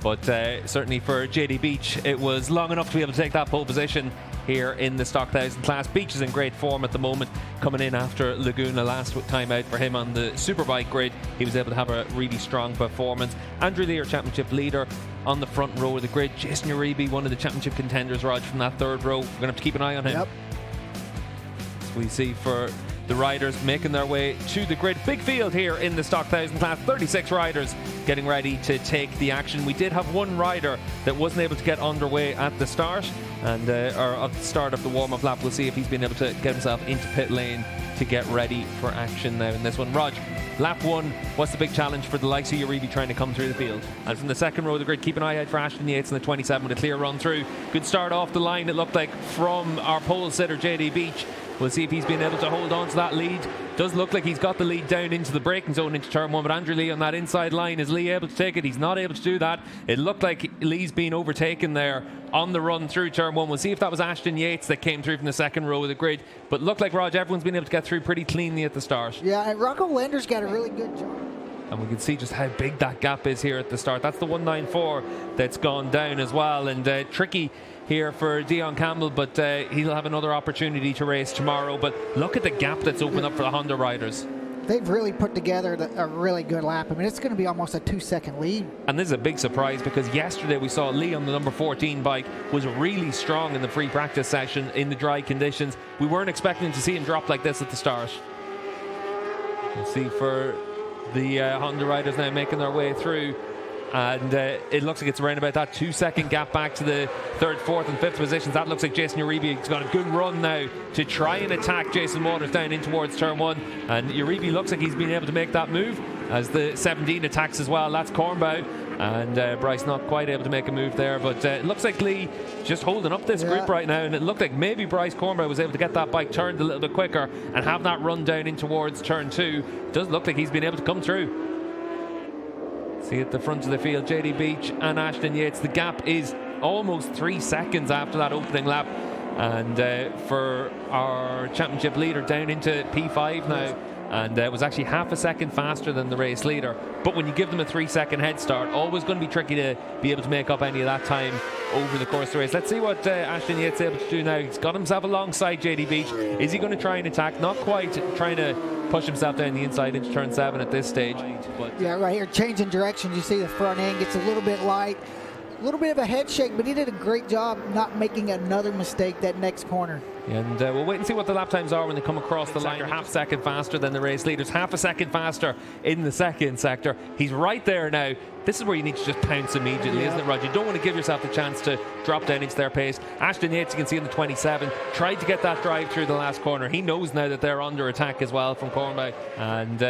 But certainly for JD Beach, it was long enough to be able to take that pole position here in the Stock 1000 class. Beach is in great form at the moment, coming in after Laguna last time out for him on the Superbike grid. He was able to have a really strong performance. Andrew Lee, our championship leader, on the front row of the grid. Jason Uribe, one of the championship contenders, Rog, from that third row. We're going to have to keep an eye on him. Yep. So we see for the riders making their way to the grid. Big field here in the Stock 1000 class. 36 riders getting ready to take the action. We did have one rider that wasn't able to get underway at the start, and or at the start of the warm-up lap. We'll see if he's been able to get himself into pit lane to get ready for action now in this one. Rog, lap one, what's the big challenge for the likes of Uribe trying to come through the field? And from the second row of the grid, keep an eye out for Ashton Yates in the 27 with a clear run through. Good start off the line, it looked like, from our pole sitter JD Beach. We'll see if he's been able to hold on to that lead. Does look like he's got the lead down into the braking zone into turn one, but Andrew Lee on that inside line. Is Lee able to take it? He's not able to do that. It looked like Lee's been overtaken there on the run through turn one. We'll see if that was Ashton Yates that came through from the second row of the grid. But looked like, Rog, everyone's been able to get through pretty cleanly at the start. Yeah, and Rocco Lander's got a really good job. And we can see just how big that gap is here at the start. That's the 194 that's gone down as well. And tricky here for Dion Campbell, but he'll have another opportunity to race tomorrow. But look at the gap that's opened up for the Honda riders. They've really put together a really good lap. I mean, it's going to be almost a 2-second lead. And this is a big surprise because yesterday we saw Lee on the number 14 bike was really strong in the free practice session in the dry conditions. We weren't expecting to see him drop like this at the start. We'll see for the Honda riders now making their way through. And it looks like it's around about that 2-second gap back to the third, fourth and fifth positions. That looks like Jason Uribe has got a good run now to try and attack Jason Waters down in towards turn one. And Uribe looks like he's been able to make that move as the 17 attacks as well. That's Cornbow. And Bryce not quite able to make a move there. But it looks like Lee just holding up this grip right now. And it looked like maybe Bryce Cornbow was able to get that bike turned a little bit quicker and have that run down in towards turn two. It does look like he's been able to come through. See at the front of the field, JD Beach and Ashton Yates. The gap is almost 3 seconds after that opening lap. And for our championship leader down into P5 now. And it was actually half a second faster than the race leader. But when you give them a 3-second head start, always going to be tricky to be able to make up any of that time over the course of the race. Let's see what Ashton Yates is able to do now. He's got himself alongside JD Beach. Is he going to try and attack? Not quite, trying to push himself down the inside into turn 7 at this stage. But yeah, right here, changing directions. You see the front end gets a little bit light. A little bit of a head shake, but he did a great job not making another mistake that next corner. And we'll wait and see what the lap times are when they come across the line. Half second faster than the race leaders, half a second faster in the second sector. He's right there now. This is where you need to just pounce immediately, isn't it, Roger? You don't want to give yourself the chance to drop down into their pace. Ashton Yates, you can see in the 27, tried to get that drive through the last corner. He knows now that they're under attack as well from Cornbow. And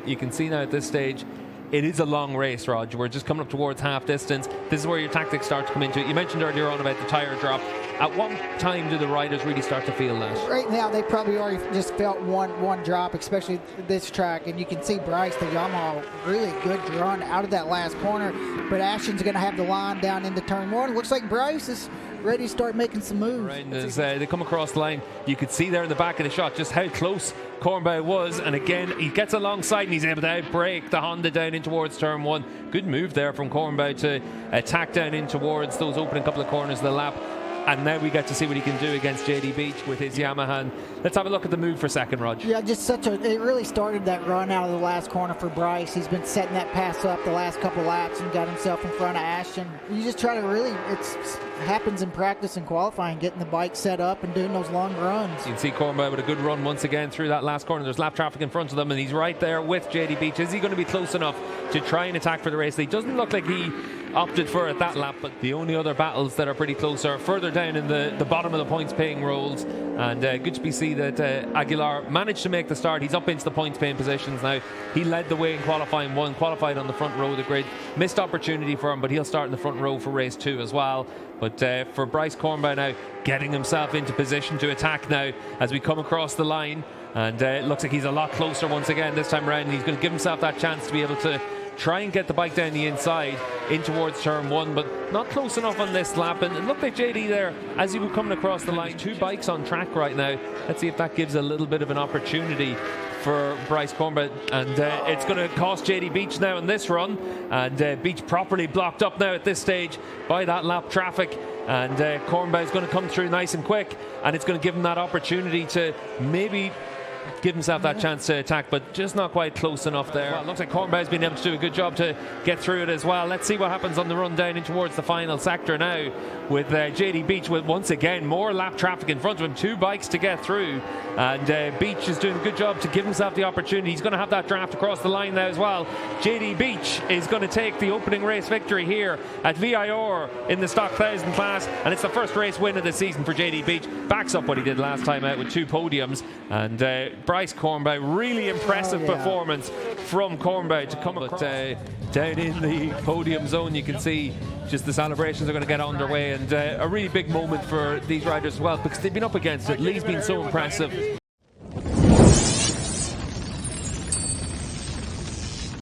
you can see now at this stage, it is a long race, Rog. We're just coming up towards half distance. This is where your tactics start to come into it. You mentioned earlier on about the tyre drop. At what time do the riders really start to feel that? Right now, they probably already just felt one drop, especially this track. And you can see Bryce, the Yamaha, really good run out of that last corner. But Ashton's going to have the line down into turn one. Looks like Bryce is ready to start making some moves. Right, as they come across the line, you could see there in the back of the shot just how close Cornbow was. And again, he gets alongside and he's able to outbrake the Honda down in towards turn one. Good move there from Cornbow to attack down in towards those opening couple of corners of the lap. And now we get to see what he can do against JD Beach with his Yamaha. And let's have a look at the move for second, Rog. Yeah, just it really started that run out of the last corner for Bryce. He's been setting that pass up the last couple of laps and got himself in front of Ashton. You just try to really, it happens in practice and qualifying, getting the bike set up and doing those long runs. You can see Cornbow with a good run once again through that last corner. There's lap traffic in front of them and he's right there with JD Beach. Is he going to be close enough to try and attack for the race? He doesn't look like he opted for it that lap, but the only other battles that are pretty close are further down in the bottom of the points paying rolls. And good to see that Aguilar managed to make the start. He's up into the points paying positions now. He led the way in qualifying one, qualified on the front row of the grid. Missed opportunity for him, but he'll start in the front row for race 2 as well. But for Bryce Cornbow now getting himself into position to attack now as we come across the line. And it looks like he's a lot closer once again this time around. He's going to give himself that chance to be able to try and get the bike down the inside in towards turn one, but not close enough on this lap. And it looked like JD there as he was coming across the line. 2 bikes on track right now. Let's see if that gives a little bit of an opportunity for Bryce Cornbow, and it's going to cost JD Beach now in this run, and Beach properly blocked up now at this stage by that lap traffic, and Cornbow is going to come through nice and quick, and it's going to give him that opportunity to maybe give himself that chance to attack, but just not quite close enough there. Well, it looks like Cornbow's been able to do a good job to get through it as well. Let's see what happens on the run down in towards the final sector now, with JD Beach with once again more lap traffic in front of him, 2 bikes to get through, and Beach is doing a good job to give himself the opportunity. He's going to have that draft across the line now as well. JD Beach is going to take the opening race victory here at VIR in the Stock 1000 class, and it's the first race win of the season for JD Beach. Backs up what he did last time out with 2 podiums, and Bryce Cornbow, really impressive performance from Cornbow to come across. Down in the podium zone, you can see just the celebrations are going to get underway, and a really big moment for these riders as well, because they've been up against it. Lee's been so impressive,